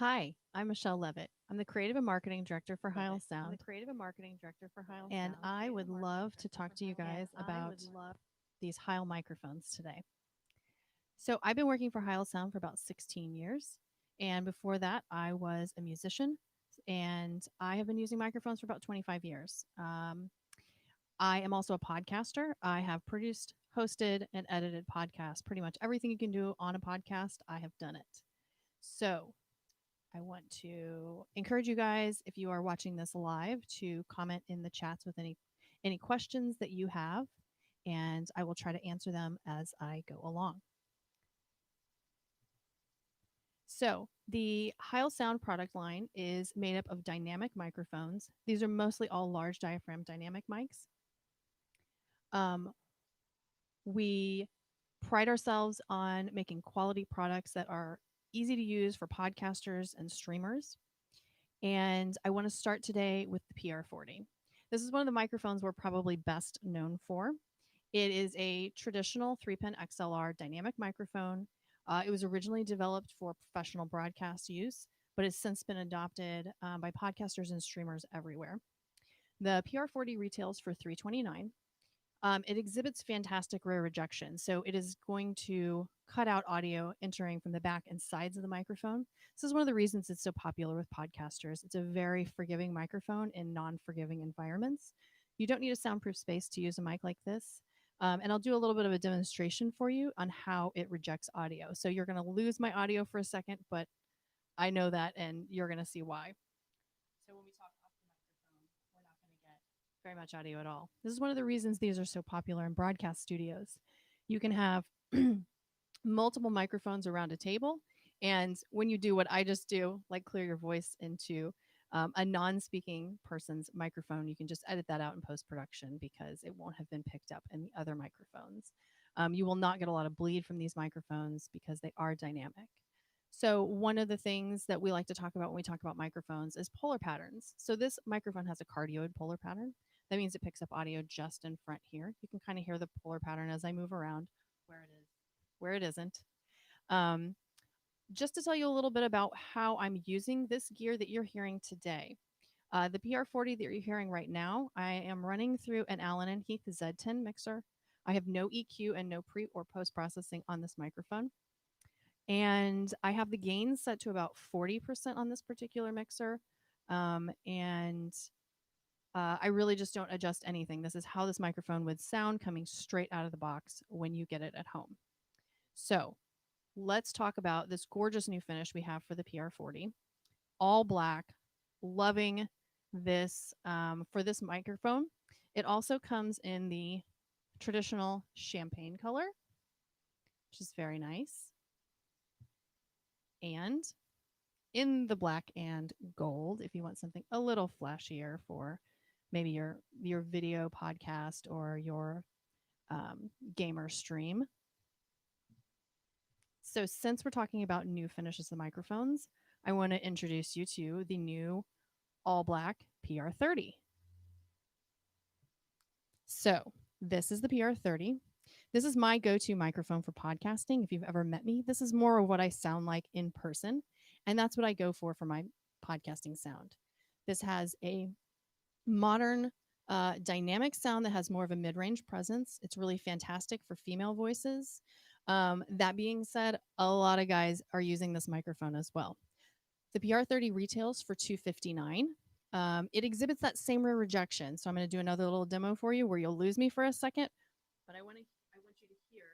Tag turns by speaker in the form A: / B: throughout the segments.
A: Hi, I'm Michelle Levitt. I'm the Creative and Marketing Director for Heil
B: I'm the
A: Sound,
B: creative and marketing director for Heil
A: and
B: Sound.
A: I would love to talk to you guys about these Heil microphones today. So, I've been working for Heil Sound for about 16 years, and before that, I was a musician, and I have been using microphones for about 25 years. I am also a podcaster. I have produced, hosted, and edited podcasts. Pretty much everything you can do on a podcast, I have done it. So, I want to encourage you guys, if you are watching this live, to comment in the chats with any questions that you have, and I will try to answer them as I go along. So, the Heil Sound product line is made up of dynamic microphones. These are mostly all large diaphragm dynamic mics. Um, we pride ourselves on making quality products that are easy to use for podcasters and streamers. And I want to start today with the PR40. This is one of the microphones we're probably best known for. It is a traditional 3-pin XLR dynamic microphone. It was originally developed for professional broadcast use, but has since been adopted by podcasters and streamers everywhere. The PR40 retails for $329. It exhibits fantastic rear rejection, so it is going to cut out audio entering from the back and sides of the microphone. This is one of the reasons it's so popular with podcasters. It's a very forgiving microphone in non-forgiving environments. You don't need a soundproof space to use a mic like this. And I'll do a little bit of a demonstration for you on how it rejects audio. So you're going to lose my audio for a second, but I know that, and you're going to see why. So when we talk off the microphone, we're not going to get very much audio at all. This is one of the reasons these are so popular in broadcast studios. You can have multiple microphones around a table, and when you do what I just do, like clear your voice into a non speaking person's microphone, you can just edit that out in post production because it won't have been picked up in the other microphones. You will not get a lot of bleed from these microphones because they are dynamic. So, one of the things that we like to talk about when we talk about microphones is polar patterns. So, this microphone has a cardioid polar pattern. That means it picks up audio just in front here. You can kind of hear the polar pattern as I move around where it is, where it isn't. Um, just to tell you a little bit about how I'm using this gear that you're hearing today. The PR40 that you're hearing right now, I am running through an Allen and Heath Z10 mixer. I have no EQ and no pre or post processing on this microphone. And I have the gain set to about 40% on this particular mixer. And I really just don't adjust anything. This is how this microphone would sound coming straight out of the box when you get it at home. So let's talk about this gorgeous new finish we have for the PR40. All black, loving this for this microphone. It also comes in the traditional champagne color, which is very nice. And in the black and gold, if you want something a little flashier for maybe your video podcast or your gamer stream. So since we're talking about new finishes of microphones, I want to introduce you to the new all black PR30. So this is the PR30. This is my go-to microphone for podcasting. If you've ever met me, this is more of what I sound like in person, and that's what I go for my podcasting sound. This has a modern dynamic sound that has more of a mid-range presence. It's really fantastic for female voices. That being said, a lot of guys are using this microphone as well. The PR30 retails for $259. It exhibits that same rear rejection. So I'm going to do another little demo for you where you'll lose me for a second, but I want you to hear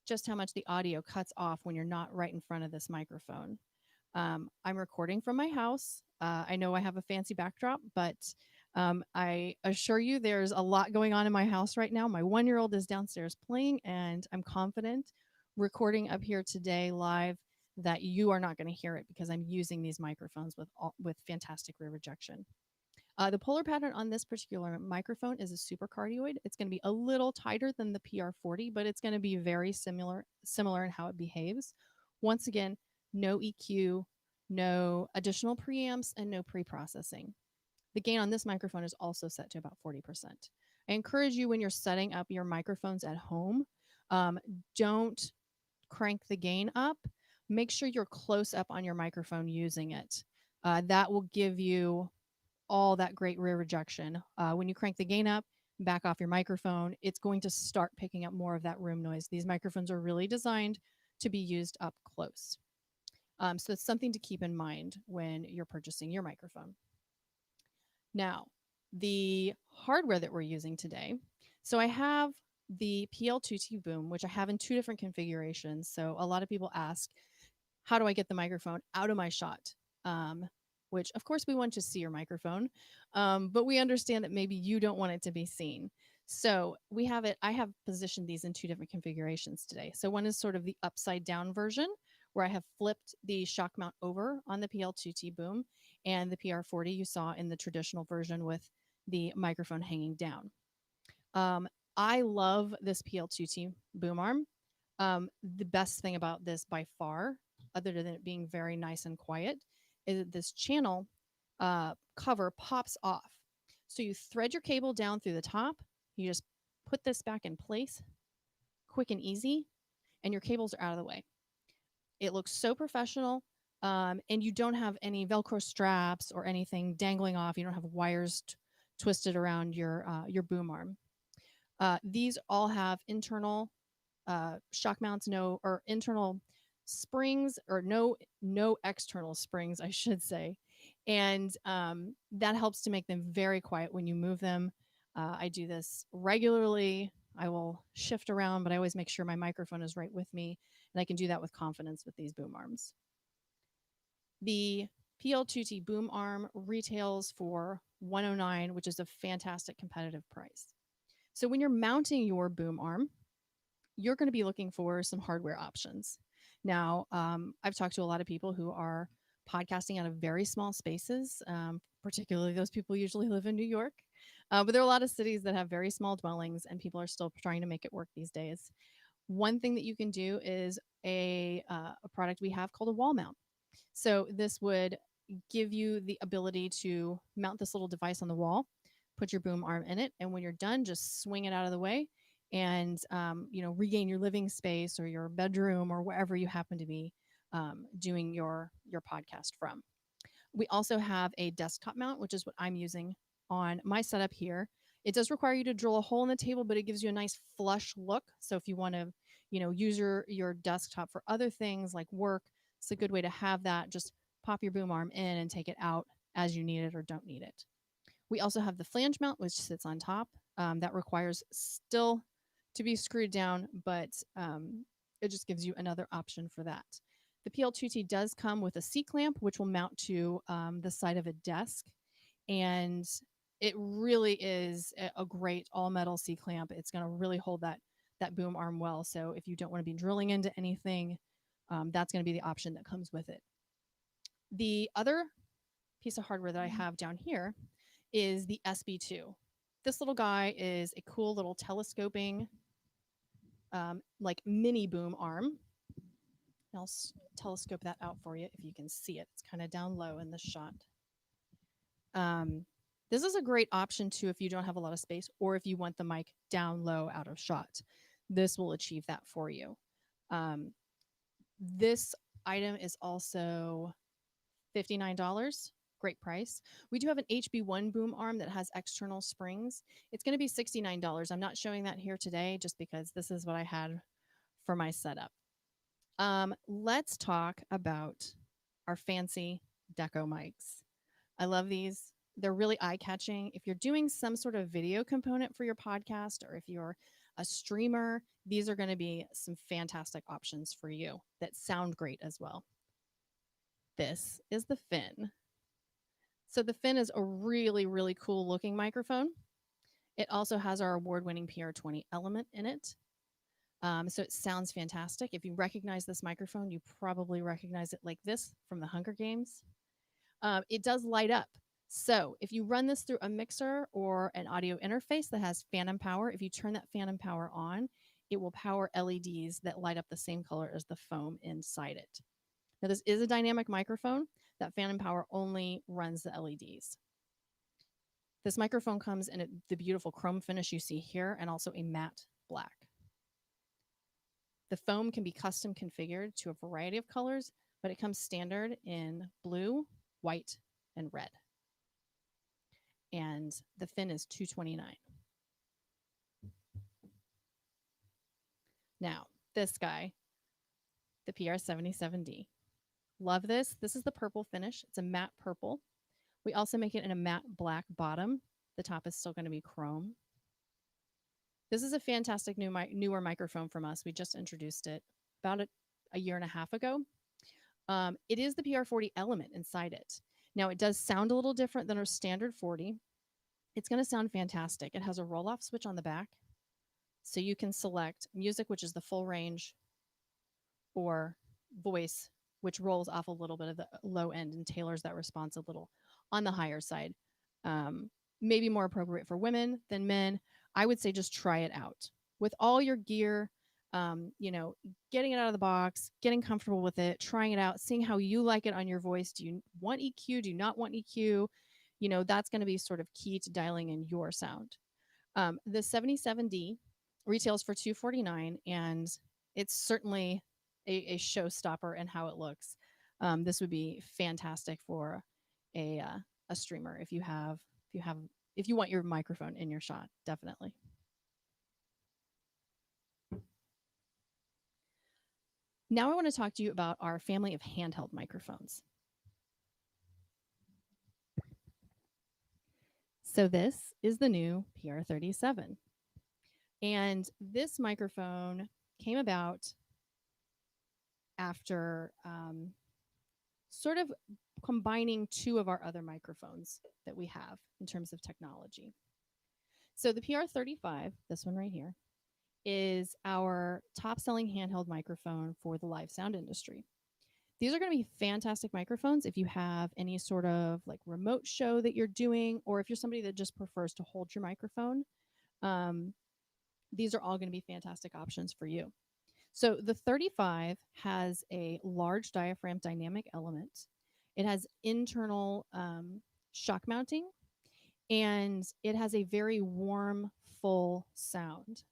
A: just how much the audio cuts off when you're not right in front of this microphone. I'm recording from my house. I know I have a fancy backdrop, but I assure you there's a lot going on in my house right now. My 1-year-old is downstairs playing, and I'm confident recording up here today live that you are not going to hear it because I'm using these microphones with fantastic rear rejection. The polar pattern on this particular microphone is a super cardioid. It's going to be a little tighter than the PR40, but it's going to be very similar in how it behaves. Once again, no EQ, no additional preamps, and no pre-processing. The gain on this microphone is also set to about 40%. I encourage you when you're setting up your microphones at home, don't crank the gain up, make sure you're close up on your microphone using it. That will give you all that great rear rejection. When you crank the gain up, back off your microphone, it's going to start picking up more of that room noise. These microphones are really designed to be used up close. So it's something to keep in mind when you're purchasing your microphone. Now, the hardware that we're using today. So I have the PL2T boom, which I have in two different configurations. So a lot of people ask, how do I get the microphone out of my shot? Um, which, of course, we want to see your microphone, but we understand that maybe you don't want it to be seen. So we have it. I have positioned these in two different configurations today. So one is sort of the upside down version, where I have flipped the shock mount over on the PL2T boom, and the PR40 you saw in the traditional version with the microphone hanging down. Um, I love this PL2T boom arm. The best thing about this by far, other than it being very nice and quiet, is that this channel cover pops off. So you thread your cable down through the top, you just put this back in place, quick and easy, and your cables are out of the way. It looks so professional, and you don't have any Velcro straps or anything dangling off. You don't have wires twisted around your boom arm. These all have internal shock mounts, no or internal springs, or no external springs, I should say, and that helps to make them very quiet when you move them. I do this regularly. I will shift around, but I always make sure my microphone is right with me, and I can do that with confidence with these boom arms. The PL2T boom arm retails for $109, which is a fantastic competitive price. So when you're mounting your boom arm, you're going to be looking for some hardware options. Now, I've talked to a lot of people who are podcasting out of very small spaces, particularly those people usually live in New York. But there are a lot of cities that have very small dwellings, and people are still trying to make it work these days. One thing that you can do is a product we have called a wall mount. So this would give you the ability to mount this little device on the wall, put your boom arm in it, and when you're done, just swing it out of the way and regain your living space or your bedroom or wherever you happen to be doing your podcast from. We also have a desktop mount, which is what I'm using on my setup here. It does require you to drill a hole in the table, but it gives you a nice flush look. So if you want to, use your desktop for other things like work, it's a good way to have that. Just pop your boom arm in and take it out as you need it or don't need it. We also have the flange mount, which sits on top. That requires still to be screwed down, but it just gives you another option for that. The PL2T does come with a C-clamp, which will mount to the side of a desk. And it really is a great all-metal C-clamp. It's going to really hold that boom arm well. So if you don't want to be drilling into anything, that's going to be the option that comes with it. The other piece of hardware that I have down here is the SB2. This little guy is a cool little telescoping, like mini boom arm. I'll telescope that out for you if you can see it. It's kind of down low in the shot. This is a great option too if you don't have a lot of space or if you want the mic down low out of shot. This will achieve that for you. This item is also $59. Great price. We do have an HB1 boom arm that has external springs. It's going to be $69. I'm not showing that here today just because this is what I had for my setup. Let's talk about our fancy Deco mics. I love these. They're really eye-catching. If you're doing some sort of video component for your podcast or if you're a streamer, these are going to be some fantastic options for you that sound great as well. This is the Fin. So the Fin is a really, really cool looking microphone. It also has our award-winning PR20 element in it. So it sounds fantastic. If you recognize this microphone, you probably recognize it like this from the Hunger Games. It does light up. So if you run this through a mixer or an audio interface that has phantom power, if you turn that phantom power on, it will power LEDs that light up the same color as the foam inside it. Now, this is a dynamic microphone. That phantom power only runs the LEDs. This microphone comes in the beautiful chrome finish you see here and also a matte black. The foam can be custom configured to a variety of colors, but it comes standard in blue, white, and red. And the fin is 229. Now, this guy, the PR77D. Love this. This is the purple finish. It's a matte purple. We also make it in a matte black bottom. The top is still going to be chrome. This is a fantastic newer microphone from us. We just introduced it about a year and a half ago. It is the PR40 element inside it. Now, it does sound a little different than our standard 40. It's going to sound fantastic. It has a roll-off switch on the back, so you can select music, which is the full range, or voice, which rolls off a little bit of the low end and tailors that response a little on the higher side. Maybe more appropriate for women than men. I would say just try it out with all your gear. Getting it out of the box, getting comfortable with it, trying it out, seeing how you like it on your voice. Do you want EQ? Do you not want EQ? That's going to be sort of key to dialing in your sound. The 77D retails for $249, and it's certainly a showstopper in how it looks. This would be fantastic for a streamer if you want your microphone in your shot, definitely. Now I want to talk to you about our family of handheld microphones. So this is the new PR37. And this microphone came about after sort of combining two of our other microphones that we have in terms of technology. So the PR35, this one right here, is our top selling handheld microphone for the live sound industry. These are going to be fantastic microphones if you have any sort of like remote show that you're doing, or if you're somebody that just prefers to hold your microphone. These are all going to be fantastic options for you. So the 35 has a large diaphragm dynamic element. It has internal shock mounting, and it has a very warm, full sound.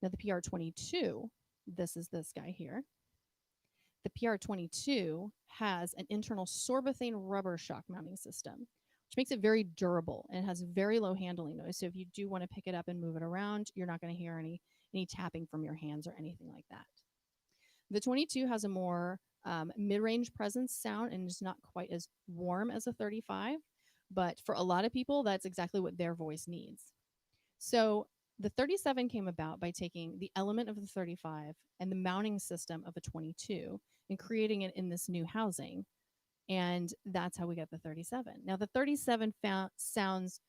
A: Now the PR22, this is this guy here. The PR22 has an internal sorbothane rubber shock mounting system, which makes it very durable and has very low handling noise. So if you do want to pick it up and move it around, you're not going to hear any tapping from your hands or anything like that. The 22 has a more mid-range presence sound and is not quite as warm as a 35, but for a lot of people, that's exactly what their voice needs. So the 37 came about by taking the element of the 35 and the mounting system of a 22 and creating it in this new housing. And that's how we got the 37. Now, the 37 sounds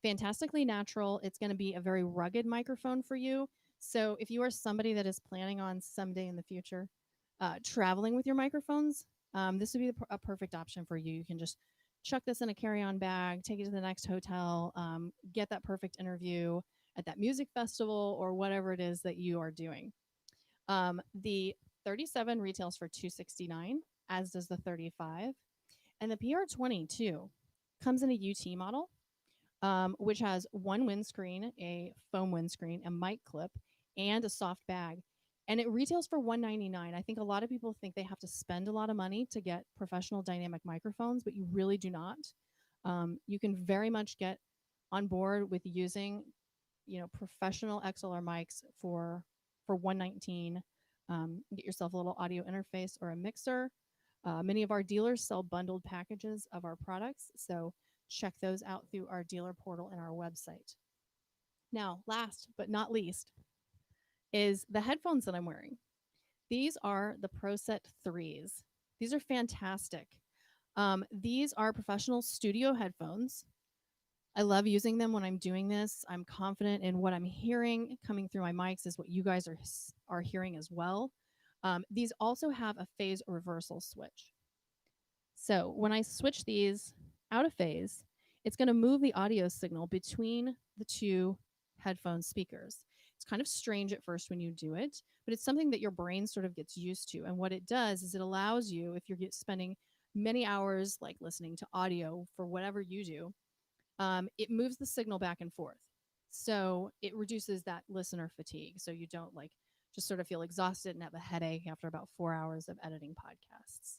A: fantastically natural. It's going to be a very rugged microphone for you. So if you are somebody that is planning on someday in the future traveling with your microphones, this would be a perfect option for you. You can just chuck this in a carry-on bag, take it to the next hotel, get that perfect interview at that music festival or whatever it is that you are doing. The 37 retails for $269, as does the 35. And the PR22 comes in a UT model, which has one windscreen, a foam windscreen, a mic clip, and a soft bag. And it retails for $199. I think a lot of people think they have to spend a lot of money to get professional dynamic microphones, but you really do not. You can very much get on board with using, professional XLR mics for $119. Get yourself a little audio interface or a mixer. Many of our dealers sell bundled packages of our products, so check those out through our dealer portal and our website. Now, last but not least, is the headphones that I'm wearing. These are the ProSet 3s. These are fantastic. These are professional studio headphones. I love using them when I'm doing this. I'm confident in what I'm hearing coming through my mics is what you guys are hearing as well. These also have a phase reversal switch. So when I switch these out of phase, it's going to move the audio signal between the two headphone speakers. It's kind of strange at first when you do it, but it's something that your brain sort of gets used to. And what it does is it allows you, if you're spending many hours like listening to audio for whatever you do, it moves the signal back and forth. So it reduces that listener fatigue. So you don't like just sort of feel exhausted and have a headache after about 4 hours of editing podcasts.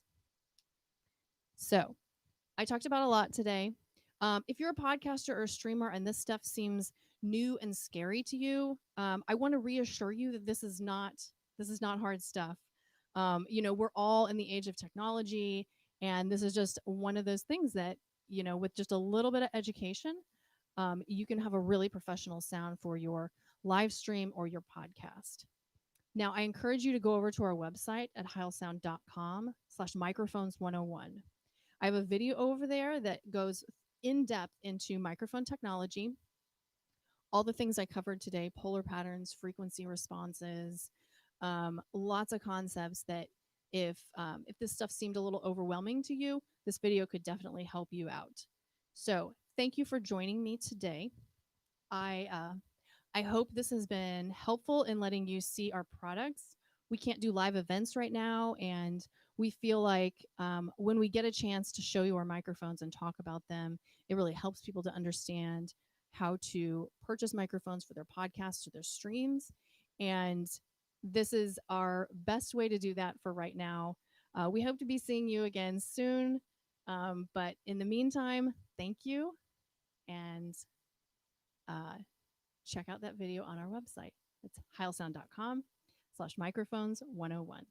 A: So, I talked about a lot today. If you're a podcaster or a streamer and this stuff seems new and scary to you, I want to reassure you that this is not hard stuff. We're all in the age of technology, and this is just one of those things that with just a little bit of education, you can have a really professional sound for your live stream or your podcast. Now, I encourage you to go over to our website at heilsound.com/microphones101. I have a video over there that goes in depth into microphone technology, all the things I covered today, polar patterns, frequency responses, lots of concepts that if this stuff seemed a little overwhelming to you, this video could definitely help you out. So thank you for joining me today. I hope this has been helpful in letting you see our products. We can't do live events right now, and we feel like when we get a chance to show you our microphones and talk about them, it really helps people to understand how to purchase microphones for their podcasts or their streams. And this is our best way to do that for right now. We hope to be seeing you again soon. But in the meantime, thank you. And check out that video on our website. It's heilsound.com/microphones101.